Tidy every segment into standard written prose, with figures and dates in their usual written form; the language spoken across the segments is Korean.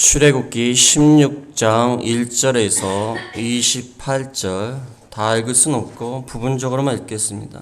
출애굽기 16장 1절에서 28절 다 읽을 수는 없고 부분적으로만 읽겠습니다.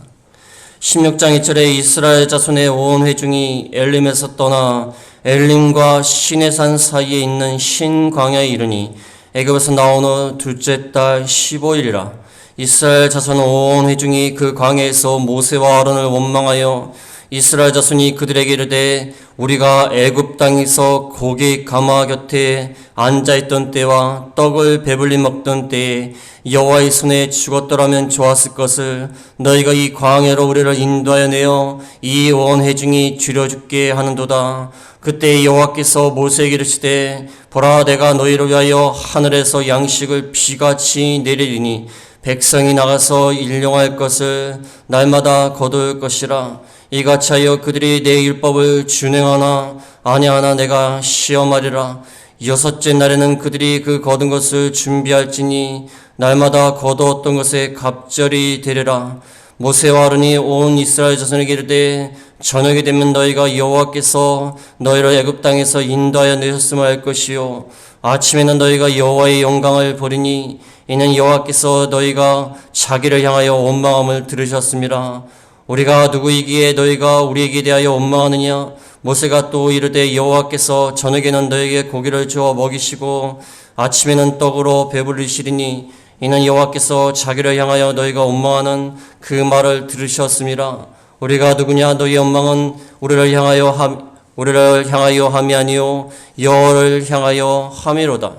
16장 2절에 이스라엘 자손의 온 회중이 엘림에서 떠나 엘림과 시내산 사이에 있는 신광야에 이르니 애굽에서 나온 후 둘째 달 15일이라. 이스라엘 자손 온 회중이 그 광야에서 모세와 아론을 원망하여 이스라엘 자손이 그들에게 이르되 우리가 애굽 땅에서 고기 가마 곁에 앉아있던 때와 떡을 배불리 먹던 때에 여호와의 손에 죽었더라면 좋았을 것을 너희가 이 광야로 우리를 인도하여 내어 이 온 회중이 줄여 죽게 하는도다. 그때 여호와께서 모세에게 이르시되 보라, 내가 너희를 위하여 하늘에서 양식을 비같이 내리리니 백성이 나가서 일용할 것을 날마다 거둘 것이라. 이같이 하여 그들이 내 율법을 준행하나 아니하나 내가 시험하리라. 여섯째 날에는 그들이 그 거둔 것을 준비할지니 날마다 거두었던 것에 갑절이 되리라. 모세와 아론이 온 이스라엘 자손에게 이르되 저녁이 되면 너희가 여호와께서 너희를 애굽 땅에서 인도하여 내셨음을 알 것이요 아침에는 너희가 여호와의 영광을 보리니 이는 여호와께서 너희가 자기를 향하여 원망함을 들으셨습니다. 우리가 누구이기에 너희가 우리에게 대하여 원망하느냐? 모세가 또 이르되 여호와께서 저녁에는 너희에게 고기를 주어 먹이시고 아침에는 떡으로 배불리시리니 이는 여호와께서 자기를 향하여 너희가 원망하는 그 말을 들으셨습니다. 우리가 누구냐? 너희 원망은 우리를 향하여 함이 아니요 여호와를 향하여 함이로다.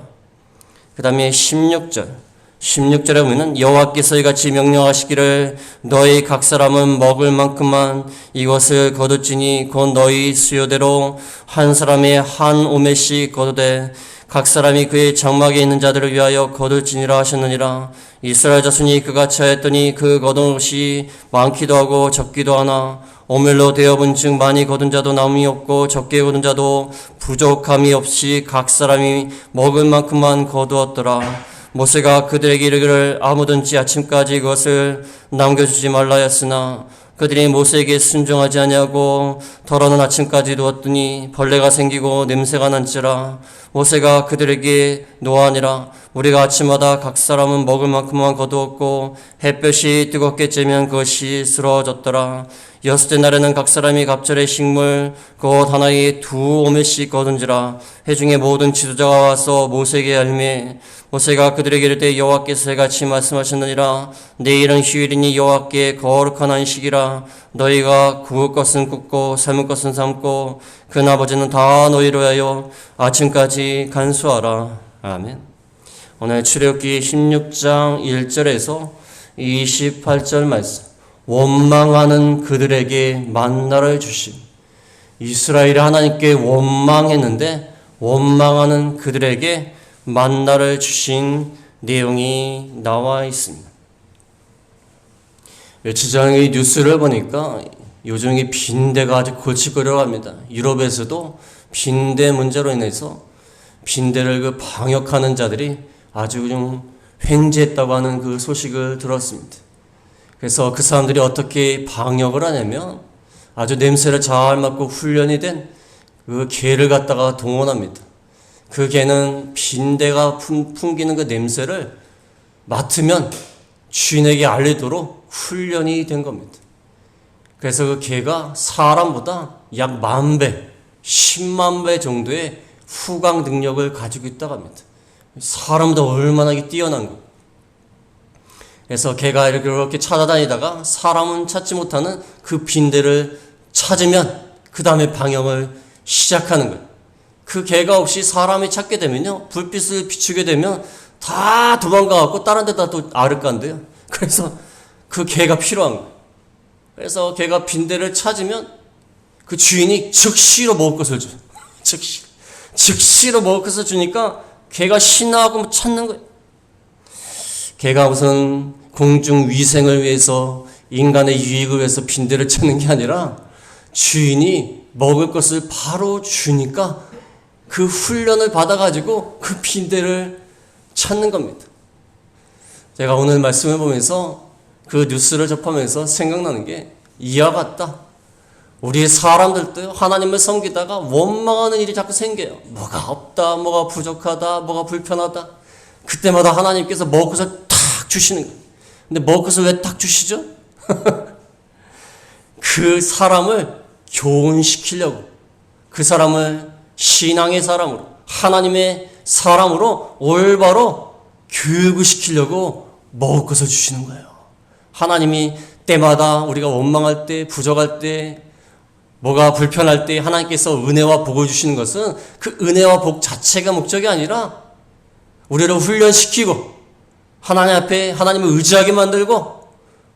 그 다음에 16절에 보면 여호와께서 이같이 명령하시기를 너희 각 사람은 먹을 만큼만 이것을 거둘지니 곧 너희 수요대로 한 사람이 한 오멜씩 거두되 각 사람이 그의 장막에 있는 자들을 위하여 거둘지니라 하셨느니라. 이스라엘 자손이 그같이 하였더니 그 거둔 것이 많기도 하고 적기도 하나 오멜로 되어본 즉 많이 거둔 자도 남이 없고 적게 거둔 자도 부족함이 없이 각 사람이 먹을 만큼만 거두었더라. 모세가 그들에게 이르기를 아무든지 아침까지 그것을 남겨주지 말라 하였으나 그들이 모세에게 순종하지 아니하고 더러는 아침까지 두었더니 벌레가 생기고 냄새가 난지라. 모세가 그들에게 노하니라. 우리가 아침마다 각 사람은 먹을 만큼만 거두었고 햇볕이 뜨겁게 쬐면 그것이 쓰러졌더라. 여섯째 날에는 각 사람이 갑절의 식물 곧 하나에 2오멜씩 거둔지라. 회중의 모든 지도자가 와서 모세에게 알매 모세가 그들에게 이르되 여호와께서 이같이 말씀하셨느니라. 내일은 휴일이니 여호와께 거룩한 안식이라. 너희가 구울 것은 굽고 삶을 것은 삶고 그 나머지는 다 너희로 하여 아침까지 간수하라. 아멘. 오늘 출애굽기 16장 1절에서 28절 말씀. 원망하는 그들에게 만나를 주심. 이스라엘이 하나님께 원망했는데 원망하는 그들에게 만나를 주신 내용이 나와 있습니다. 며칠 전에 이 뉴스를 보니까 요즘 이 빈대가 아주 골칫거리라고 합니다. 유럽에서도 빈대 문제로 인해서 빈대를 그 방역하는 자들이 아주 좀 횡재했다고 하는 그 소식을 들었습니다. 그래서 그 사람들이 어떻게 방역을 하냐면 아주 냄새를 잘 맡고 훈련이 된 그 개를 갖다가 동원합니다. 그 개는 빈대가 풍기는 그 냄새를 맡으면 주인에게 알리도록 훈련이 된 겁니다. 그래서 그 개가 사람보다 약 10,000배, 100,000배 정도의 후광 능력을 가지고 있다고 합니다. 사람보다 얼마나 뛰어난 거. 그래서 개가 이렇게 찾아다니다가 사람은 찾지 못하는 그 빈대를 찾으면 그 다음에 방역을 시작하는 거예요. 그 개가 없이 사람이 찾게 되면요, 불빛을 비추게 되면 다 도망가갖고 다른 데다 또 알을 깐대요. 그래서 그 개가 필요한 거예요. 그래서 개가 빈대를 찾으면 그 주인이 즉시로 먹을 것을 줘요. 즉시로 먹을 것을 주니까 개가 신나고 찾는 거예요. 개가 우선 공중 위생을 위해서 인간의 유익을 위해서 빈대를 찾는 게 아니라 주인이 먹을 것을 바로 주니까 그 훈련을 받아가지고 그 빈대를 찾는 겁니다. 제가 오늘 말씀을 보면서 그 뉴스를 접하면서 생각나는 게 이와 같다. 우리 사람들도 하나님을 섬기다가 원망하는 일이 자꾸 생겨요. 뭐가 없다, 뭐가 부족하다, 뭐가 불편하다. 그때마다 하나님께서 먹을 것을 탁 주시는 거예요. 근데 먹을 것을 왜 탁 주시죠? 그 사람을 교훈시키려고, 그 사람을 신앙의 사람으로, 하나님의 사람으로 올바로 교육을 시키려고 먹을 것을 주시는 거예요. 하나님이 때마다 우리가 원망할 때, 부족할 때, 뭐가 불편할 때 하나님께서 은혜와 복을 주시는 것은 그 은혜와 복 자체가 목적이 아니라 우리를 훈련시키고 하나님 앞에 하나님을 의지하게 만들고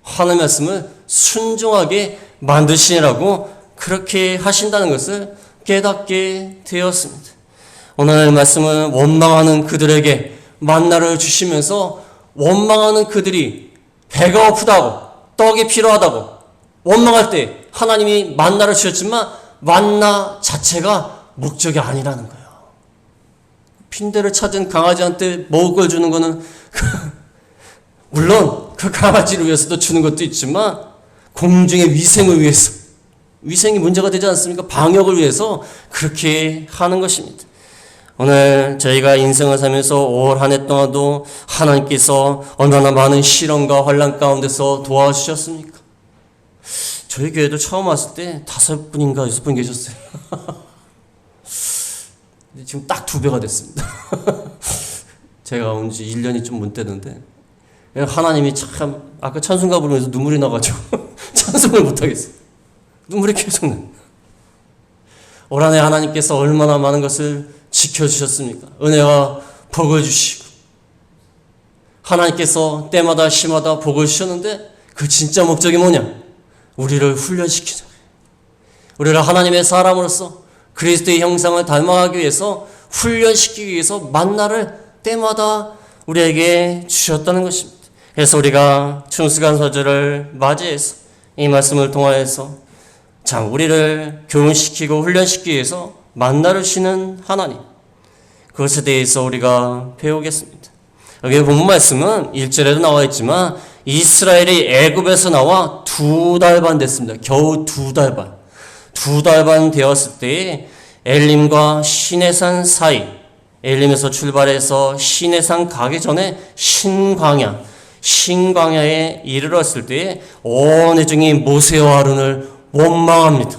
하나님의 말씀을 순종하게 만드시라고 그렇게 하신다는 것을 깨닫게 되었습니다. 오늘 말씀은 원망하는 그들에게 만나를 주시면서 원망하는 그들이 배가 고프다고 떡이 필요하다고 원망할 때 하나님이 만나를 주셨지만 만나 자체가 목적이 아니라는 거예요. 빈대를 찾은 강아지한테 먹을 걸 주는 거는 물론 그 강아지를 위해서도 주는 것도 있지만 공중의 위생을 위해서, 위생이 문제가 되지 않습니까? 방역을 위해서 그렇게 하는 것입니다. 오늘 저희가 인생을 살면서 올 한 해 동안도 하나님께서 얼마나 많은 시련과 환난 가운데서 도와주셨습니까? 저희 교회도 처음 왔을 때 5분인가 6분 계셨어요. 지금 딱 2배가 됐습니다. 제가 온 지 1년이 좀 못 되는데 하나님이 참, 아까 찬송가 부르면서 눈물이 나가지고 찬송을 못하겠어요. 눈물이 계속 나요. 올 한 해 하나님께서 얼마나 많은 것을 지켜주셨습니까? 은혜와 복을 주시고 하나님께서 때마다 시마다 복을 주셨는데 그 진짜 목적이 뭐냐? 우리를 훈련시키자. 우리를 하나님의 사람으로서 그리스도의 형상을 닮아가기 위해서 훈련시키기 위해서 만나를 때마다 우리에게 주셨다는 것입니다. 그래서 우리가 충수간 서절을 맞이해서 이 말씀을 통하여서 참 우리를 교훈시키고 훈련시키기 위해서 만나를 주시는 하나님, 그것에 대해서 우리가 배우겠습니다. 여기 본문 말씀은 1절에도 나와 있지만 이스라엘이 애굽에서 나와 2달 반 됐습니다. 겨우 2달 반. 2달 반 되었을 때에 엘림과 시내산 사이, 엘림에서 출발해서 시내산 가기 전에 신광야에 이르렀을 때에 온 회중이 모세와 아론을 원망합니다.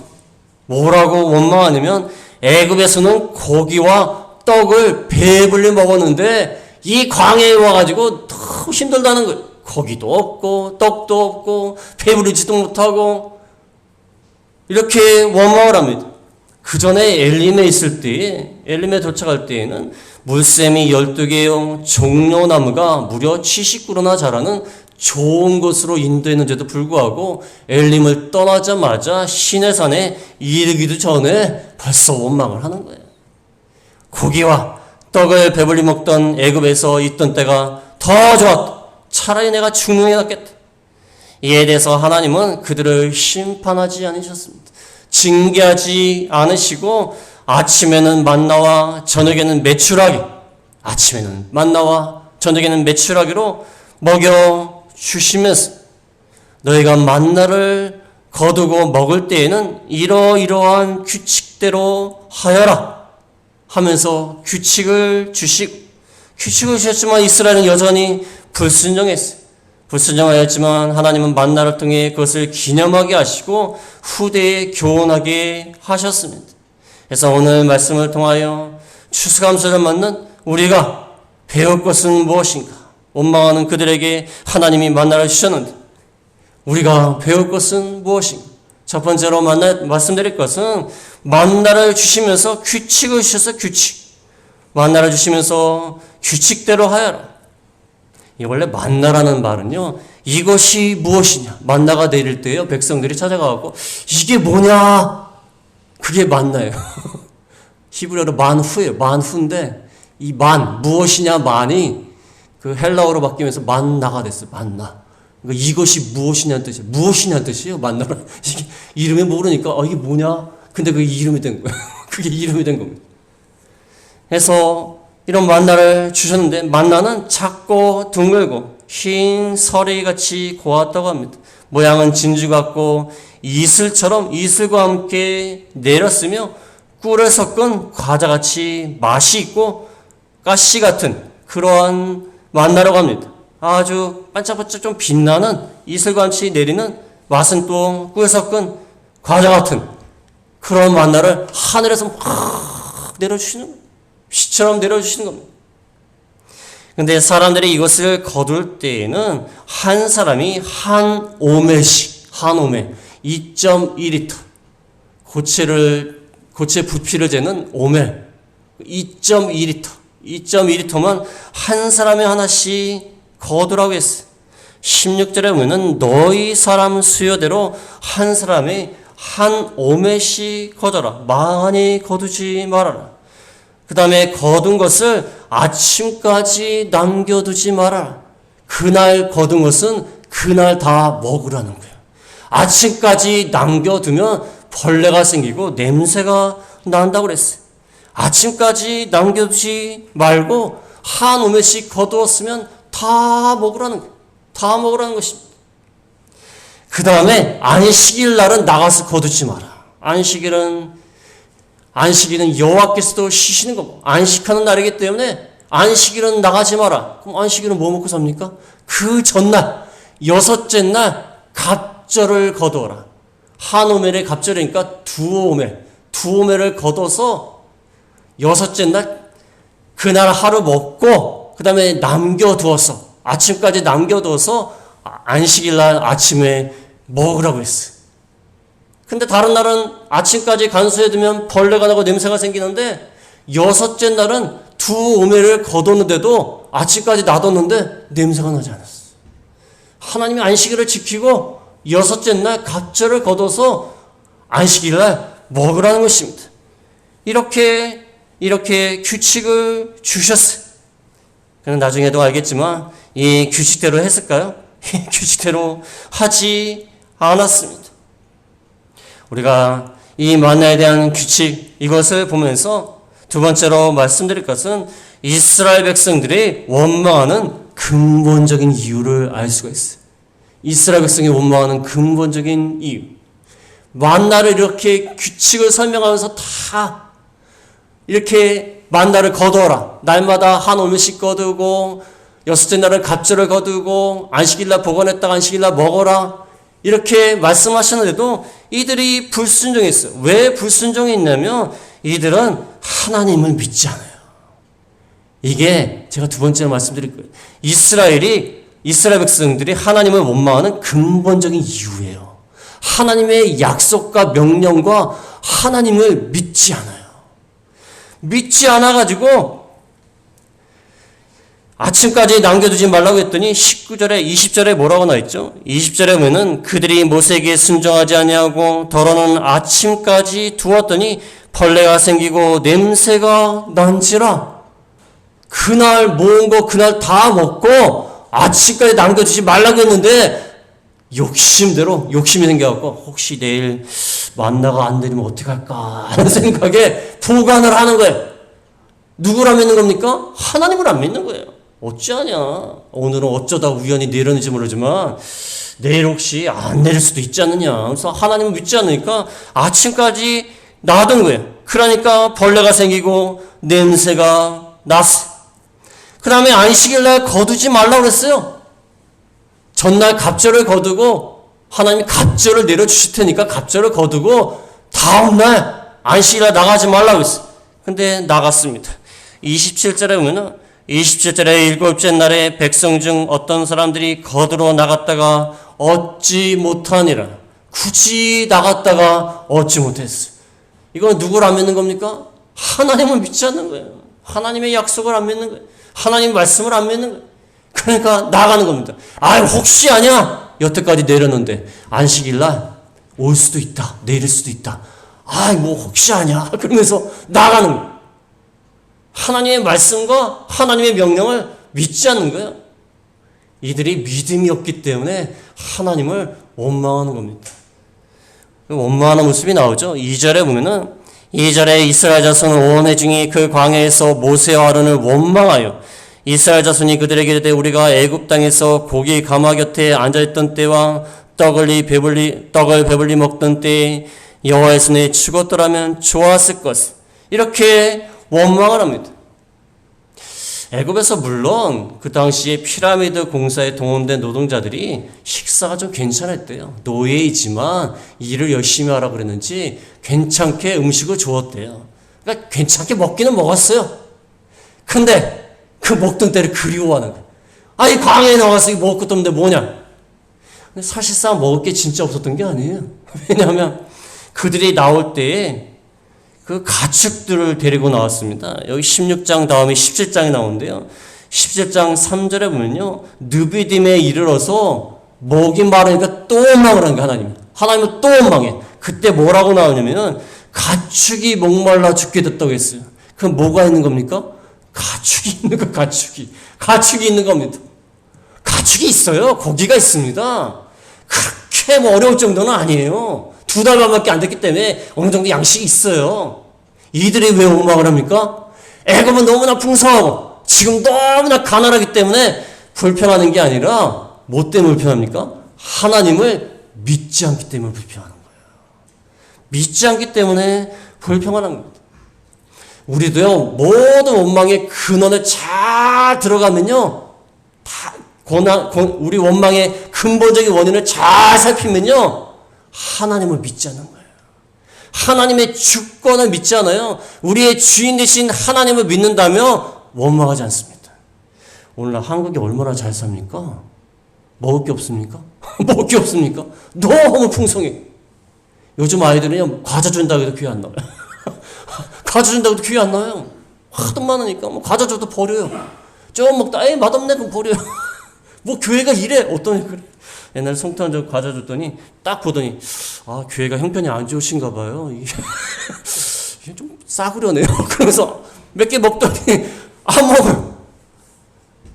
뭐라고 원망하냐면 애굽에서는 고기와 떡을 배불리 먹었는데 이 광야에 와가지고 너무 힘들다는 거예요. 고기도 없고 떡도 없고 배부르지도 못하고 이렇게 원망을 합니다. 그 전에 엘림에 있을 때에, 엘림에 도착할 때에는 물샘이 12개요 종려나무가 무려 70그루나 자라는 좋은 곳으로 인도했는데도 불구하고 엘림을 떠나자마자 시내산에 이르기도 전에 벌써 원망을 하는 거예요. 고기와 떡을 배불리 먹던 애굽에서 있던 때가 더 좋았다. 차라리 내가 죽는 게 낫겠다. 이에 대해서 하나님은 그들을 심판하지 않으셨습니다. 징계하지 않으시고 아침에는 만나와 저녁에는 메추라기, 아침에는 만나와 저녁에는 메추라기로 먹여 주시면서 너희가 만나를 거두고 먹을 때에는 이러이러한 규칙대로 하여라 하면서 규칙을 주셨지만 이스라엘은 여전히 불순종했어요. 불순종하였지만 하나님은 만나를 통해 그것을 기념하게 하시고 후대에 교훈하게 하셨습니다. 그래서 오늘 말씀을 통하여 추수감사를 맞는 우리가 배울 것은 무엇인가? 원망하는 그들에게 하나님이 만나를 주셨는데 우리가 배울 것은 무엇인가? 첫 번째로 말씀드릴 것은 만나를 주시면서 규칙을 주셔서 만나를 주시면서 규칙대로 하여라. 원래 만나라는 말은요, 이것이 무엇이냐? 만나가 내릴 때요, 백성들이 찾아가고 이게 뭐냐? 그게 만나예요. 히브리어로 만후예요. 만후인데 이 무엇이냐 만이 그 헬라어로 바뀌면서 만나가 됐어요. 만나. 그러니까 이것이 무엇이냐는 뜻이에요. 무엇이냐는 뜻이에요. 만나라. 이게 이름이 모르니까 이게 뭐냐? 근데 그게 이름이 된 거예요. 그게 이름이 된 겁니다. 그래서 이런 만나를 주셨는데 만나는 작고 둥글고 흰 서리같이 고왔다고 합니다. 모양은 진주 같고 이슬과 함께 내렸으며 꿀에 섞은 과자같이 맛이 있고 가시 같은 그러한 만나라고 합니다. 아주 반짝반짝 좀 빛나는 이슬과 함께 내리는 맛은 또 꿀에 섞은 과자 같은 그런 만나를 하늘에서 막 내려주시는 거예요. 비처럼 내려주시는 겁니다. 근데 사람들이 이것을 거둘 때에는 한 사람이 한 오멜씩, 한 오멜, 2.2리터. 고체 부피를 재는 오멜, 2.2리터. 2.2리터만 한 사람이 하나씩 거두라고 했어요. 16절에 보면은 너희 사람 수요대로 한 사람이 한 오멜씩 거둬라. 많이 거두지 말아라. 그 다음에 거둔 것을 아침까지 남겨두지 말아라. 그날 거둔 것은 그날 다 먹으라는 거예요. 아침까지 남겨두면 벌레가 생기고 냄새가 난다고 그랬어요. 아침까지 남겨두지 말고 한 오멜씩 거두었으면 다 먹으라는 거예요. 다 먹으라는 것입니다. 그 다음에 안식일 날은 나가서 거두지 마라. 안식일은 여호와께서도 쉬시는 거고 안식하는 날이기 때문에 안식일은 나가지 마라. 그럼 안식일은 뭐 먹고 삽니까? 그 전날 여섯째 날 갑절을 거두어라. 한 오멜의 갑절이니까 두 오멜을 거둬서 여섯째 날 그날 하루 먹고 그 다음에 남겨두어서 아침까지 남겨두어서 안식일 날 아침에 먹으라고 했어요. 근데 다른 날은 아침까지 간수해두면 벌레가 나고 냄새가 생기는데 여섯째 날은 두 오멜을 거뒀는데도 아침까지 놔뒀는데 냄새가 나지 않았어요. 하나님이 안식일을 지키고 여섯째 날 갑절을 거둬서 안식일 날 먹으라는 것입니다. 이렇게 규칙을 주셨어요. 그는 나중에도 알겠지만 이 규칙대로 했을까요? 규칙대로 하지 않았습니다. 우리가 이 만나에 대한 규칙 이것을 보면서 두 번째로 말씀드릴 것은 이스라엘 백성들이 원망하는 근본적인 이유를 알 수가 있어요. 이스라엘 백성이 원망하는 근본적인 이유. 만나를 이렇게 규칙을 설명하면서 다 이렇게 만나를 거두어라. 날마다 한 오멜씩 거두고 여섯째 날은 갑절을 거두고 안식일날 보관했다가 안식일날 먹어라. 이렇게 말씀하셨는데도 이들이 불순종했어요. 왜 불순종했냐면 이들은 하나님을 믿지 않아요. 이게 제가 두 번째로 말씀드릴 거예요. 이스라엘 백성들이 하나님을 원망하는 근본적인 이유예요. 하나님의 약속과 명령과 하나님을 믿지 않아요. 믿지 않아가지고 아침까지 남겨두지 말라고 했더니 19절에 20절에 뭐라고 나있죠? 20절에 보면은 그들이 모세에게 순종하지 아니하고 더러는 아침까지 두었더니 벌레가 생기고 냄새가 난지라. 그날 모은 거 그날 다 먹고 아침까지 남겨두지 말라고 했는데 욕심이 생겨갖고 혹시 내일 만나가 안 되면 어떡할까 하는 생각에 보관을 하는 거예요. 누구를 안 믿는 겁니까? 하나님을 안 믿는 거예요. 어찌하냐. 오늘은 어쩌다 우연히 내렸는지 모르지만 내일 혹시 안 내릴 수도 있지 않느냐. 그래서 하나님을 믿지 않으니까 아침까지 놔둔 거예요. 그러니까 벌레가 생기고 냄새가 났어요. 그 다음에 안식일날 거두지 말라고 그랬어요. 전날 갑절을 거두고 하나님이 갑절을 내려주실 테니까 갑절을 거두고 다음날 안식일날 나가지 말라고 했어요. 근데 나갔습니다. 27절에 보면은 27절에 일곱째 날에 백성 중 어떤 사람들이 거두러 나갔다가 얻지 못하니라. 굳이 나갔다가 얻지 못했어요. 이건 누구를 안 믿는 겁니까? 하나님을 믿지 않는 거예요. 하나님의 약속을 안 믿는 거예요. 하나님의 말씀을 안 믿는 거예요. 그러니까 나가는 겁니다. 혹시 아냐? 여태까지 내렸는데 안식일날 올 수도 있다. 내릴 수도 있다. 혹시 아냐? 그러면서 나가는 거예요. 하나님의 말씀과 하나님의 명령을 믿지 않는 거예요. 이들이 믿음이 없기 때문에 하나님을 원망하는 겁니다. 원망하는 모습이 나오죠. 2절에 보면은 2절에 이스라엘 자손은 온 회중이 그 광야에서 모세와 아론을 원망하여 이스라엘 자손이 그들에게 이르되 우리가 애굽 땅에서 고기 가마 곁에 앉아있던 때와 떡을 배불리 먹던 때에 여호와의 손에 죽었더라면 좋았을 것을 이렇게 원망을 합니다. 애굽에서 물론 그 당시에 피라미드 공사에 동원된 노동자들이 식사가 좀 괜찮았대요. 노예이지만 일을 열심히 하라고 그랬는지 괜찮게 음식을 주었대요. 그러니까 괜찮게 먹기는 먹었어요. 근데 그 먹던 때를 그리워하는 거예요. 아니 광야에 나와서 먹을 것도 없는데 뭐냐. 근데 사실상 먹을 게 진짜 없었던 게 아니에요. 왜냐하면 그들이 나올 때에 그 가축들을 데리고 나왔습니다. 여기 16장 다음에 17장이 나오는데요. 17장 3절에 보면요. 느비딤에 이르러서 목이 마르니까 또 원망을 한 게 하나님. 하나님은 또 원망해. 그때 뭐라고 나오냐면은 가축이 목말라 죽게 됐다고 했어요. 그럼 뭐가 있는 겁니까? 가축이 있는 거, 가축이. 가축이 있는 겁니다. 가축이 있어요. 고기가 있습니다. 그렇게 뭐 어려울 정도는 아니에요. 2달만밖에 안 됐기 때문에 어느 정도 양식이 있어요. 이들이 왜 원망을 합니까? 애굽은 너무나 풍성하고 지금 너무나 가난하기 때문에 불평하는 게 아니라 뭐 때문에 불평합니까? 하나님을 믿지 않기 때문에 불평하는 거예요. 믿지 않기 때문에 불평하는 겁니다. 우리도요, 모든 원망의 근원을 잘 들어가면요, 우리 원망의 근본적인 원인을 잘 살피면요, 하나님을 믿지 않는 거예요. 하나님의 주권을 믿지 않아요. 우리의 주인 되신 하나님을 믿는다면 원망하지 않습니다. 오늘날 한국이 얼마나 잘 삽니까? 먹을 게 없습니까? 먹을 게 없습니까? 너무 풍성해. 요즘 아이들은요, 과자 준다고 해도 귀에 안 나와요. 과자 준다고 해도 귀에 안 나와요. 하도 많으니까, 뭐 과자 줘도 버려요. 좀 먹다, 에이, 맛없네, 그럼 버려요. 뭐 교회가 이래. 어떤 애 그래. 옛날에 송탄 과자 줬더니 딱 보더니 아 교회가 형편이 안 좋으신가 봐요. 이게 좀 싸구려네요. 그래서 몇 개 먹더니 안 먹어요.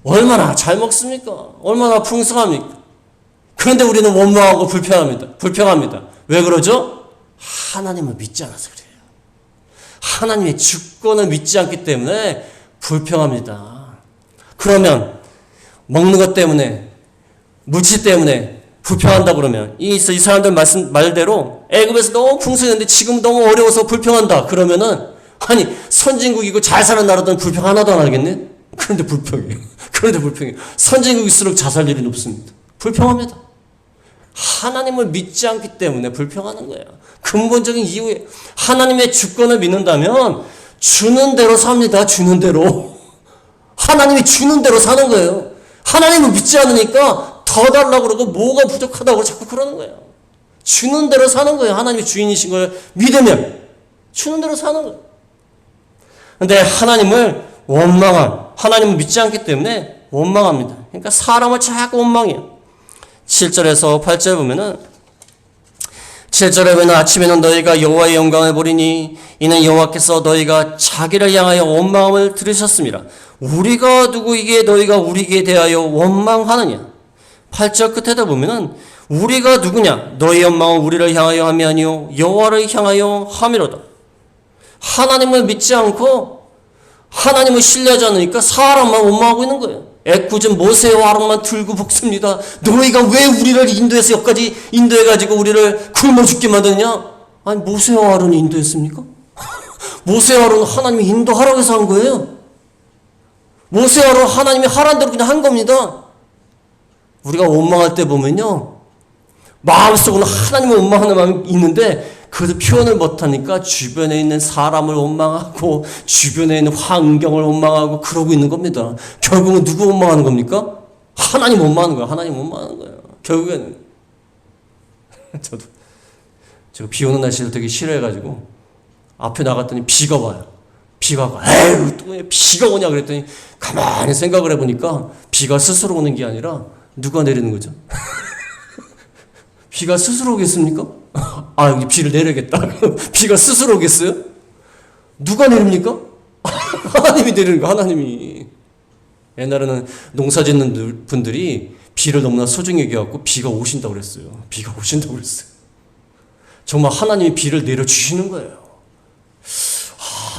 얼마나 잘 먹습니까? 얼마나 풍성합니까? 그런데 우리는 원망하고 불평합니다. 왜 그러죠? 하나님을 믿지 않아서 그래요. 하나님의 주권을 믿지 않기 때문에 불평합니다. 그러면 먹는 것 때문에 물질 때문에 불평한다 그러면 이 사람들 말대로 애굽에서 너무 풍성했는데 지금 너무 어려워서 불평한다 그러면은 아니 선진국이고 잘 사는 나라들은 불평 하나도 안 하겠네? 그런데 불평해요. 선진국일수록 자살률이 높습니다. 불평합니다. 하나님을 믿지 않기 때문에 불평하는 거예요. 근본적인 이유에 하나님의 주권을 믿는다면 주는 대로 삽니다. 주는 대로. 하나님이 주는 대로 사는 거예요. 하나님을 믿지 않으니까 더 달라고 그러고 뭐가 부족하다고 자꾸 그러는 거예요. 주는 대로 사는 거예요. 하나님이 주인이신 걸 믿으면 주는 대로 사는 거예요. 근데 하나님을 믿지 않기 때문에 원망합니다. 그러니까 사람을 자꾸 원망해요. 7절에서 8절 보면은 7절에 보면 아침에는 너희가 여호와의 영광을 보리니 이는 여호와께서 너희가 자기를 향하여 원망함을 들으셨습니다. 우리가 누구이기에 너희가 우리에게 대하여 원망하느냐. 8절 끝에다 보면은 우리가 누구냐? 너희 원망은 우리를 향하여 함이 아니요 여호와를 향하여 함이로다. 하나님을 믿지 않고 하나님을 신뢰하지 않으니까 사람만 원망하고 있는 거예요. 애꿎은 모세와 아론만 들고 볶습니다. 너희가 왜 우리를 인도해서 여기까지 인도해가지고 우리를 굶어 죽게 만드냐? 아니 모세와 아론이 인도했습니까? 모세와 아론은 하나님이 인도하라고 해서 한 거예요. 모세와 아론 하나님이 하라는 대로 그냥 한 겁니다. 우리가 원망할 때 보면요, 마음속으로 하나님을 원망하는 마음이 있는데 그래도 표현을 못하니까 주변에 있는 사람을 원망하고 주변에 있는 환경을 원망하고 그러고 있는 겁니다. 결국은 누구 원망하는 겁니까? 하나님 원망하는 거예요. 하나님 원망하는 거예요. 결국에는 저도 제가 비 오는 날씨를 되게 싫어해가지고 앞에 나갔더니 비가 와요. 비가 와. 에휴 또 왜 비가 오냐 그랬더니 가만히 생각을 해보니까 비가 스스로 오는 게 아니라 누가 내리는 거죠? 비가 스스로 오겠습니까? 아, 여기 비를 내려야겠다. 비가 스스로 오겠어요? 누가 내립니까? 하나님이 내리는 거, 하나님이. 옛날에는 농사 짓는 분들이 비를 너무나 소중히 여겨갖고 비가 오신다고 그랬어요. 비가 오신다고 그랬어요. 정말 하나님이 비를 내려주시는 거예요.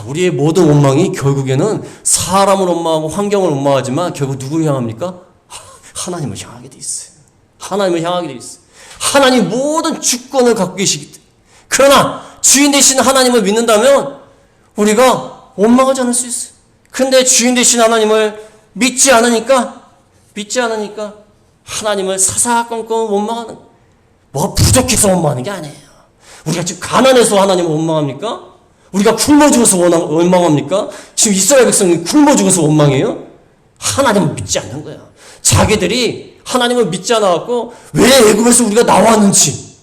우리의 모든 원망이 결국에는 사람을 원망하고 환경을 원망하지만 결국 누구를 향합니까? 하나님을 향하게 돼 있어요. 하나님을 향하게 돼 있어요. 하나님 모든 주권을 갖고 계시기 때문에. 그러나 주인 되신 하나님을 믿는다면 우리가 원망하지 않을 수 있어요. 그런데 주인 되신 하나님을 믿지 않으니까 하나님을 사사건건 원망하는 거예요. 뭐가 부족해서 원망하는 게 아니에요. 우리가 지금 가난해서 하나님을 원망합니까? 우리가 굶어 죽어서 원망합니까? 지금 이스라엘 백성이 굶어 죽어서 원망해요? 하나님을 믿지 않는 거야. 자기들이 하나님을 믿지 않아갖고 왜 애굽에서 우리가 나왔는지,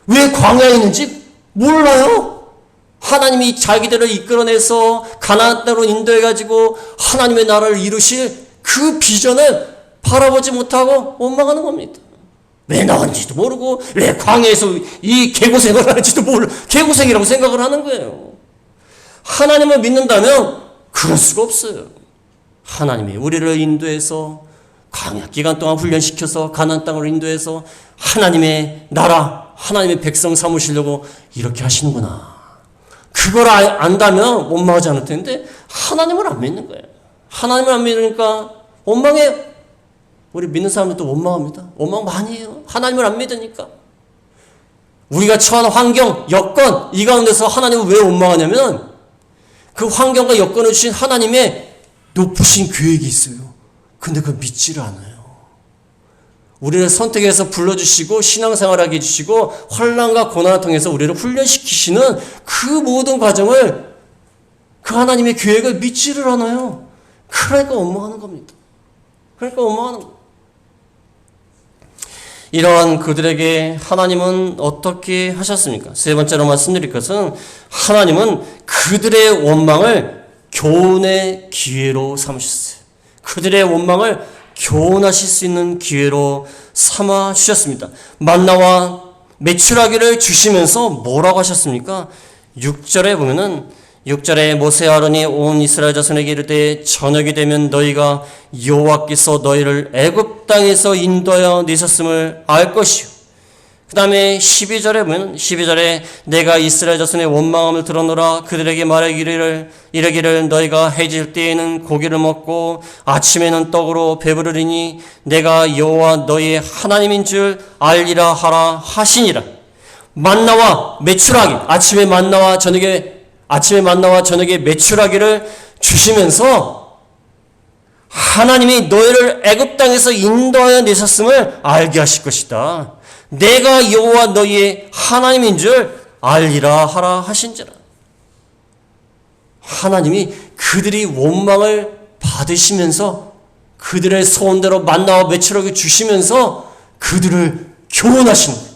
왜 광야에 있는지 몰라요. 하나님이 자기들을 이끌어내서 가나안 땅으로 인도해가지고 하나님의 나라를 이루실 그 비전을 바라보지 못하고 원망하는 겁니다. 왜 나왔는지도 모르고 왜 광야에서 이 개고생을 하는지도 모르고 개고생이라고 생각을 하는 거예요. 하나님을 믿는다면 그럴 수가 없어요. 하나님이 우리를 인도해서 광야 기간 동안 훈련시켜서 가나안 땅으로 인도해서 하나님의 나라, 하나님의 백성 삼으시려고 이렇게 하시는구나. 그걸 안다면 원망하지 않을 텐데 하나님을 안 믿는 거예요. 하나님을 안 믿으니까 원망해요. 우리 믿는 사람들도 원망합니다. 원망 많이 해요. 하나님을 안 믿으니까. 우리가 처한 환경, 여건 이 가운데서 하나님을 왜 원망하냐면 그 환경과 여건을 주신 하나님의 높으신 계획이 있어요. 근데 그걸 믿지를 않아요. 우리를 선택해서 불러주시고 신앙생활하게 해주시고 환난과 고난을 통해서 우리를 훈련시키시는 그 모든 과정을 그 하나님의 계획을 믿지를 않아요. 그러니까 원망하는 겁니다. 그러니까 원망하는 거예요. 이러한 그들에게 하나님은 어떻게 하셨습니까? 세 번째로 말씀드릴 것은 하나님은 그들의 원망을 교훈의 기회로 삼으셨어요. 그들의 원망을 교훈하실 수 있는 기회로 삼아 주셨습니다. 만나와 메추라기를 주시면서 뭐라고 하셨습니까? 6절에 보면은 6절에 모세와 아론이 온 이스라엘 자손에게 이르되 저녁이 되면 너희가 여호와께서 너희를 애굽 땅에서 인도하여 내셨음을 알 것이요. 그 다음에 12절에 보면 12절에 내가 이스라엘 자손의 원망함을 들어노라 그들에게 이르기를 너희가 해질 때에는 고기를 먹고 아침에는 떡으로 배부르리니 내가 여호와 너희의 하나님인 줄 알리라 하라 하시니라. 만나와 메추라기 아침에 만나와 저녁에 메추라기를 주시면서 하나님이 너희를 애굽 땅에서 인도하여 내셨음을 알게 하실 것이다. 내가 여호와 너희의 하나님인 줄 알리라 하라 하신지라. 하나님이 그들이 원망을 받으시면서 그들의 소원대로 만나와 메추라기 주시면서 그들을 교훈하시는 거예요.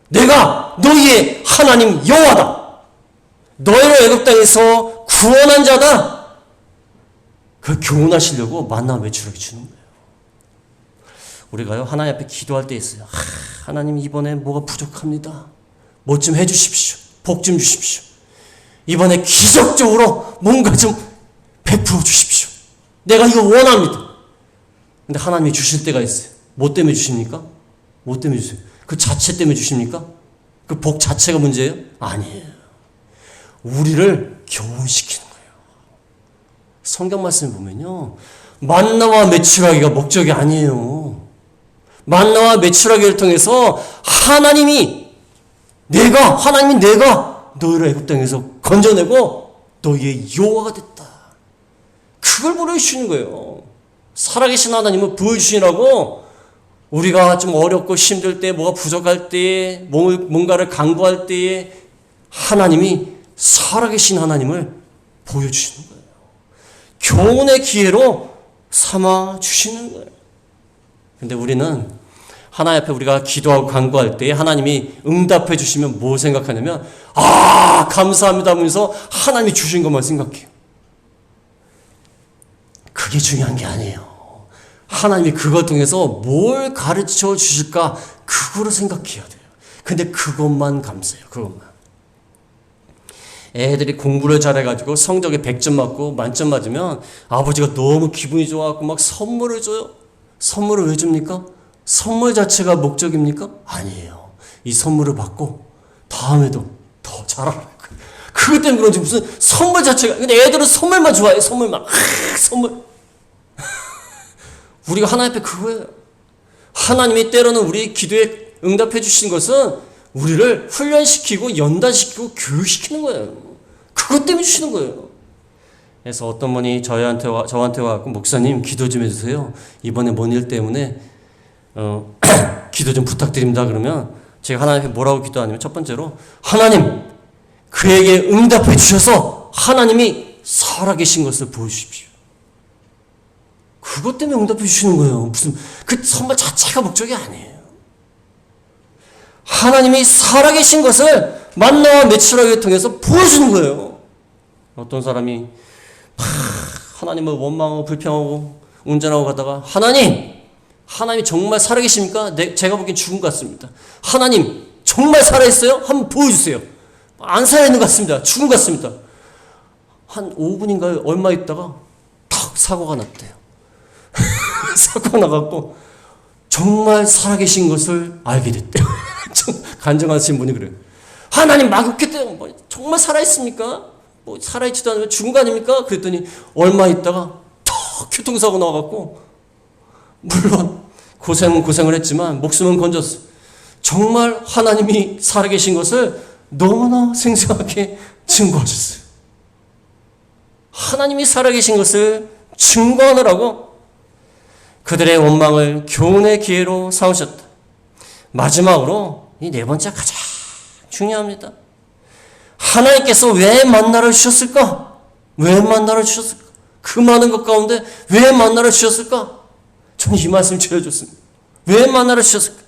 내가 너희의 하나님 여호와다. 너희를 애굽 땅에서 구원한 자다. 그 교훈하시려고 만나와 메추라기 주는 거예요. 우리가요 하나님 앞에 기도할 때 있어요. 하나님 이번에 뭐가 부족합니다. 뭐 좀 해주십시오. 복 좀 주십시오. 이번에 기적적으로 뭔가 좀 베풀어 주십시오. 내가 이거 원합니다. 근데 하나님이 주실 때가 있어요. 뭐 때문에 주십니까? 뭐 때문에 주세요? 그 자체 때문에 주십니까? 그 복 자체가 문제예요? 아니에요. 우리를 교훈시키는 거예요. 성경 말씀을 보면요. 만나와 메추라기가 목적이 아니에요. 만나와 메추라기를 통해서 하나님이 내가 너희를 애굽 땅에서 건져내고 너희의 여호와가 됐다. 그걸 보여주시는 거예요. 살아계신 하나님을 보여주시라고 우리가 좀 어렵고 힘들 때 뭐가 부족할 때에 뭔가를 강구할 때에 하나님이 살아계신 하나님을 보여주시는 거예요. 교훈의 기회로 삼아 주시는 거예요. 근데 우리는 하나님 앞에 우리가 기도하고 간구할 때 하나님이 응답해 주시면 뭘 생각하냐면 감사합니다 하면서 하나님이 주신 것만 생각해요. 그게 중요한 게 아니에요. 하나님이 그걸 통해서 뭘 가르쳐 주실까 그거를 생각해야 돼요. 근데 그것만 감사해요. 그것만. 애들이 공부를 잘해가지고 성적에 100점 맞고 만점 맞으면 아버지가 너무 기분이 좋아갖고 막 선물을 줘요. 선물을 왜 줍니까? 선물 자체가 목적입니까? 아니에요. 이 선물을 받고 다음에도 더 잘하라고. 그것 때문에 그런지 무슨 선물 자체가. 근데 애들은 선물만 좋아해요. 선물만. 선물. 우리가 하나님 앞에 그거예요. 하나님이 때로는 우리 기도에 응답해 주신 것은 우리를 훈련시키고 연단시키고 교육시키는 거예요. 그것 때문에 주시는 거예요. 그래서 어떤 분이 저한테 와서 목사님 기도 좀 해주세요. 이번에 뭔 일 때문에 기도 좀 부탁드립니다. 그러면 제가 하나님께 뭐라고 기도하냐면 첫 번째로 하나님 그에게 응답해 주셔서 하나님이 살아계신 것을 보여주십시오. 그것 때문에 응답해 주시는 거예요. 무슨 그 선물 자체가 목적이 아니에요. 하나님이 살아계신 것을 만나와 메추라기를 통해서 보여주는 거예요. 어떤 사람이 하나님을 원망하고 불평하고 운전하고 가다가 하나님이 정말 살아계십니까? 제가 보기엔 죽은 것 같습니다. 하나님 정말 살아있어요? 한번 보여주세요. 안 살아있는 것 같습니다. 죽은 것 같습니다. 한 5분인가 얼마 있다가 탁 사고가 났대요. 사고가 나갖고 정말 살아계신 것을 알게 됐대요. 간증하신 분이 그래요. 하나님 막 웃겠대요. 정말 살아있습니까? 살아있지도 않으면 죽은 거 아닙니까? 그랬더니 얼마 있다가 탁 교통사고 나와갖고 물론 고생을 했지만 목숨은 건졌어. 정말 하나님이 살아계신 것을 너무나 생생하게 증거하셨어요. 하나님이 살아계신 것을 증거하느라고 그들의 원망을 교훈의 기회로 삼으셨다. 마지막으로 이 네 번째 가장 중요합니다. 하나님께서 왜 만나를 주셨을까? 왜 만나를 주셨을까? 그 많은 것 가운데 왜 만나를 주셨을까? 저는 이 말씀 전해줬습니다. 왜 만나를 주셨을까?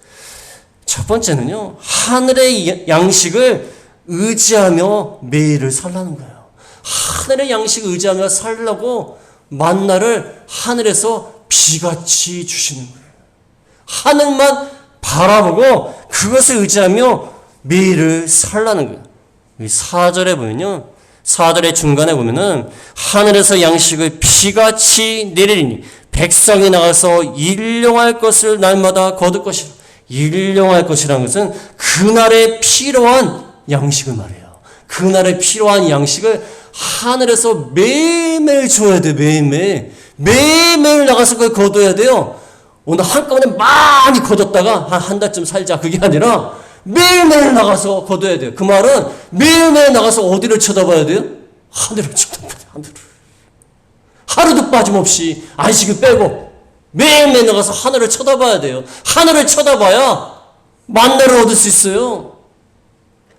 첫 번째는요, 하늘의 양식을 의지하며 매일을 살라는 거예요. 하늘의 양식을 의지하며 살라고 만나를 하늘에서 비같이 주시는 거예요. 하늘만 바라보고 그것을 의지하며 매일을 살라는 거예요. 4절에 보면요, 4절의 중간에 보면은 하늘에서 양식을 비같이 내리니 백성이 나가서 일용할 것을 날마다 거둘 것이라. 일용할 것이라는 것은 그날에 필요한 양식을 말해요. 그날에 필요한 양식을 하늘에서 매일매일 줘야 돼. 매일매일 나가서 그걸 거둬야 돼요. 오늘 한꺼번에 많이 거뒀다가 한 달쯤 살자, 그게 아니라 매일매일 나가서 거둬야 돼요. 그 말은 매일매일 나가서 어디를 쳐다봐야 돼요? 하늘을 쳐다봐야 돼요. 하늘을. 하루도 빠짐없이 안식을 빼고 매일매일 나가서 하늘을 쳐다봐야 돼요. 하늘을 쳐다봐야 만나를 얻을 수 있어요.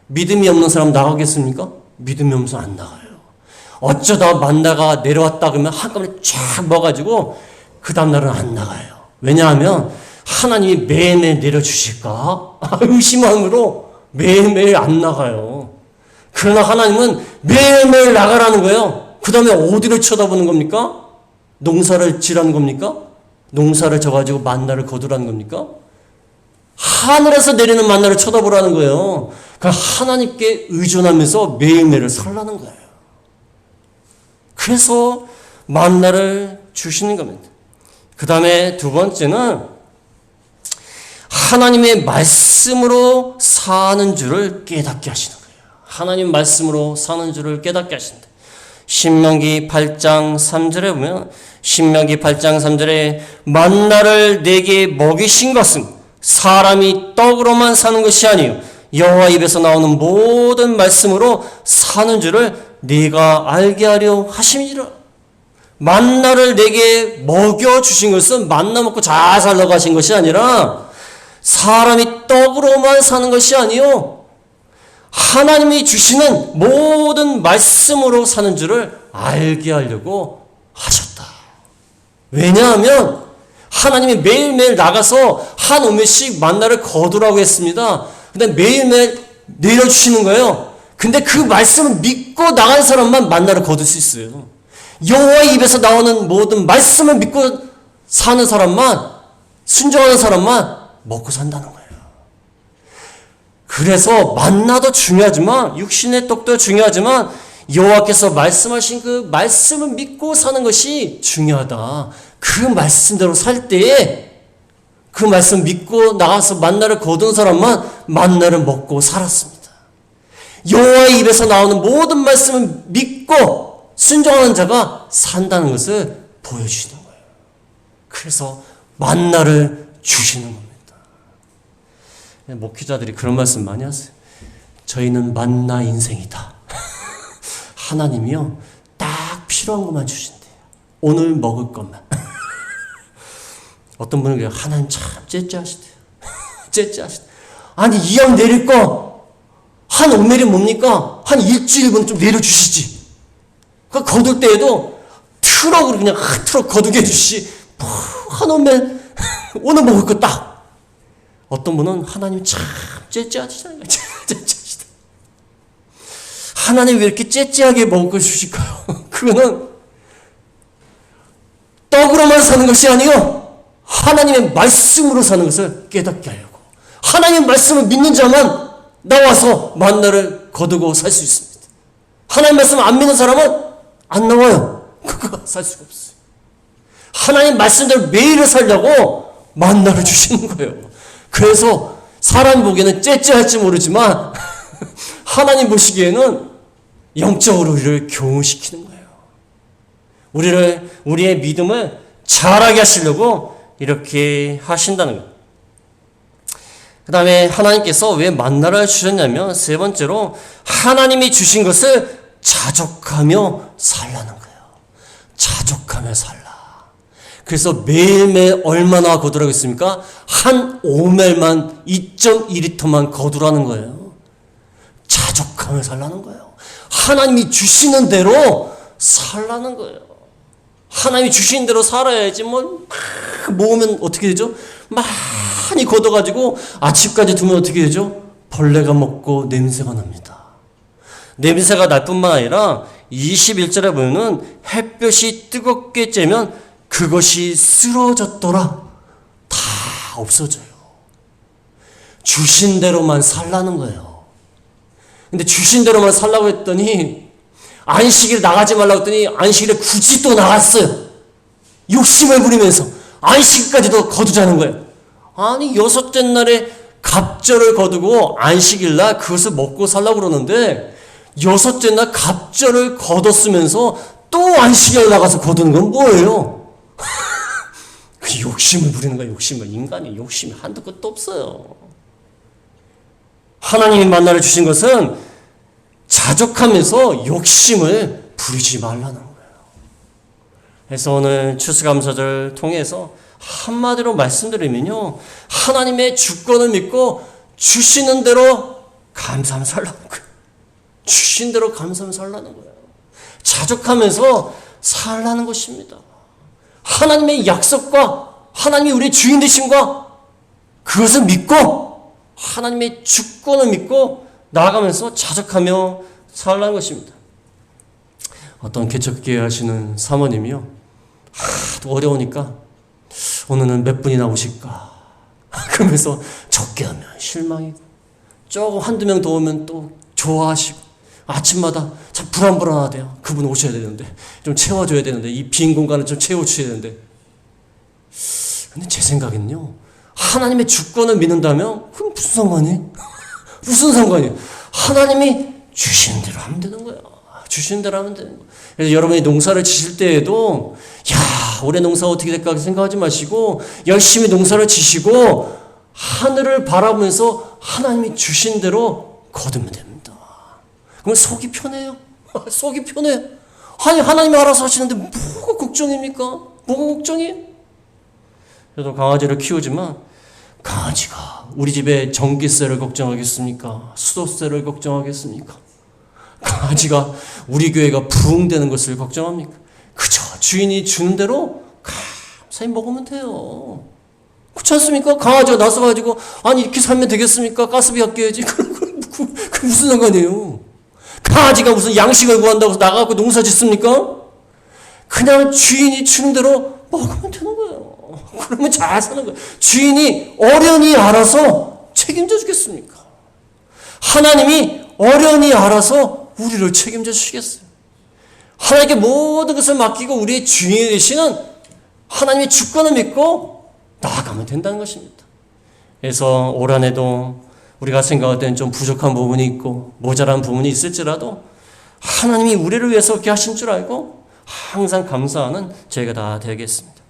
믿음이 없는 사람 나가겠습니까? 믿음이 없어서 안 나가요. 어쩌다 만나가 내려왔다 그러면 한꺼번에 쫙 먹어가지고 그 다음날은 안 나가요. 왜냐하면 하나님이 매일매일 내려주실까? 의심함으로 매일매일 안 나가요. 그러나 하나님은 매일매일 나가라는 거예요. 그 다음에 어디를 쳐다보는 겁니까? 농사를 지라는 겁니까? 농사를 져가지고 만나를 거두라는 겁니까? 하늘에서 내리는 만나를 쳐다보라는 거예요. 그 하나님께 의존하면서 매일매일을 살라는 거예요. 그래서 만나를 주시는 겁니다. 그 다음에 두 번째는 하나님의 말씀으로 사는 줄을 깨닫게 하시는 거예요. 하나님 말씀으로 사는 줄을 깨닫게 하신다. 신명기 8장 3절에 보면 신명기 8장 3절에 만나를 내게 먹이신 것은 사람이 떡으로만 사는 것이 아니요 여호와 입에서 나오는 모든 말씀으로 사는 줄을 네가 알게 하려 하심이니라. 만나를 내게 먹여주신 것은 만나 먹고 잘 살라고 하신 것이 아니라 사람이 떡으로만 사는 것이 아니요 하나님이 주시는 모든 말씀으로 사는 줄을 알게 하려고 하셨다. 왜냐하면 하나님이 매일매일 나가서 한 오매씩 만나를 거두라고 했습니다. 근데 매일매일 내려주시는 거예요. 근데 그 말씀을 믿고 나간 사람만 만나를 거둘 수 있어요. 여호와의 입에서 나오는 모든 말씀을 믿고 사는 사람만, 순종하는 사람만 먹고 산다는 거예요. 그래서 만나도 중요하지만 육신의 떡도 중요하지만 여호와께서 말씀하신 그 말씀을 믿고 사는 것이 중요하다. 그 말씀대로 살 때에 그 말씀 믿고 나가서 만나를 거둔 사람만 만나를 먹고 살았습니다. 여호와의 입에서 나오는 모든 말씀을 믿고 순종하는 자가 산다는 것을 보여주시는 거예요. 그래서 만나를 주시는 겁니다. 목회자들이 그런 말씀 많이 하세요. 저희는 만나 인생이다. 하나님이요, 딱 필요한 것만 주신대요. 오늘 먹을 것만. 어떤 분은 그래요. 하나님 참 째째하시대요. 째째하시대요. 아니, 이왕 내릴 거 한 오멜이 뭡니까? 한 일주일분 좀 내려주시지. 그 거둘 때에도 트럭으로 그냥 한 트럭 거두게 해주시지. 한 오멜 오늘 먹을 거 딱. 어떤 분은 하나님 참 째째하시잖아요. 째째하시다. 하나님 왜 이렇게 째째하게 먹을 걸 주실까요? 그거는 떡으로만 사는 것이 아니요, 하나님의 말씀으로 사는 것을 깨닫게 하려고. 하나님의 말씀을 믿는 자만 나와서 만나를 거두고 살 수 있습니다. 하나님 말씀을 안 믿는 사람은 안 나와요. 그거 살 수가 없어요. 하나님 말씀대로 매일을 살려고 만나를 주시는 거예요. 그래서 사람 보기에는 째째할지 모르지만 하나님 보시기에는 영적으로 우리를 교훈시키는 거예요. 우리의 믿음을 자라게 하시려고 이렇게 하신다는 거예요. 그 다음에 하나님께서 왜 만나를 주셨냐면, 세 번째로 하나님이 주신 것을 자족하며 살라는 거예요. 자족하며 살라. 그래서 매일매일 얼마나 거두라고 했습니까? 한 오멜만 2.2리터만 거두라는 거예요. 자족하며 살라는 거예요. 하나님이 주시는 대로 살라는 거예요. 하나님이 주신 대로 살아야지 뭐 모으면 어떻게 되죠? 많이 걷어가지고 아침까지 두면 어떻게 되죠? 벌레가 먹고 냄새가 납니다. 냄새가 날 뿐만 아니라 21절에 보면은 햇볕이 뜨겁게 쬐면 그것이 쓰러졌더라. 다 없어져요. 주신 대로만 살라는 거예요. 근데 주신 대로만 살라고 했더니 안식일 나가지 말라고 했더니 안식일에 굳이 또 나갔어요. 욕심을 부리면서 안식일까지도 거두자는 거예요. 아니, 여섯째 날에 갑절을 거두고 안식일 날 그것을 먹고 살라고 그러는데, 여섯째 날 갑절을 거뒀으면서 또 안식일 나가서 거두는 건 뭐예요? 그 욕심을 부리는 거예요. 욕심을. 인간이 욕심이 한두 끝도 없어요. 하나님이 만나를 주신 것은 자족하면서 욕심을 부리지 말라는 거예요. 그래서 오늘 추수감사절 통해서 한마디로 말씀드리면요, 하나님의 주권을 믿고 주시는 대로 감사하며 살라는 거예요. 주신 대로 감사하며 살라는 거예요. 자족하면서 살라는 것입니다. 하나님의 약속과 하나님이 우리의 주인 되심과 그것을 믿고 하나님의 주권을 믿고 나아가면서 자족하며 살라는 것입니다. 어떤 개척교회 하시는 사모님이요, 하도 어려우니까 오늘은 몇 분이나 오실까 그러면서 적게 하면 실망이고, 조금 한두 명 더 오면 또 좋아하시고, 아침마다 참 불안불안하대요. 그분 오셔야 되는데, 좀 채워줘야 되는데, 이 빈 공간을 좀 채워주셔야 되는데. 근데 제 생각에는요, 하나님의 주권을 믿는다면 그럼 무슨 상관이에요? 무슨 상관이에요? 하나님이 주시는 대로 하면 되는 거예요. 주시는 대로 하면 되는 거예요. 그래서 여러분이 농사를 지실 때에도 올해 농사 어떻게 될까 생각하지 마시고 열심히 농사를 지시고 하늘을 바라보면서 하나님이 주신 대로 거두면 됩니다. 그럼 속이 편해요. 속이 편해요. 아니, 하나님이 알아서 하시는데 뭐가 걱정입니까? 뭐가 걱정이에요? 저도 강아지를 키우지만 강아지가 우리 집에 전기세를 걱정하겠습니까? 수도세를 걱정하겠습니까? 강아지가 우리 교회가 부흥되는 것을 걱정합니까? 그저 주인이 주는 대로 감사히 먹으면 돼요. 그렇지 않습니까? 강아지가 나서가지고 아니 이렇게 살면 되겠습니까? 가스비 아껴야지. 그 무슨 상관이에요? 강아지가 무슨 양식을 구한다고 해서 나가고 농사 짓습니까? 그냥 주인이 주는 대로 먹으면 되는 거예요. 그러면 잘 사는 거예요. 주인이 어련히 알아서 책임져 주겠습니까? 하나님이 어련히 알아서 우리를 책임져 주시겠어요. 하나님께 모든 것을 맡기고 우리의 주인이 되시는 하나님의 주권을 믿고 나아가면 된다는 것입니다. 그래서 올 한 해도 우리가 생각할 때는 좀 부족한 부분이 있고 모자란 부분이 있을지라도 하나님이 우리를 위해서 그렇게 하신 줄 알고 항상 감사하는 저희가 다 되겠습니다.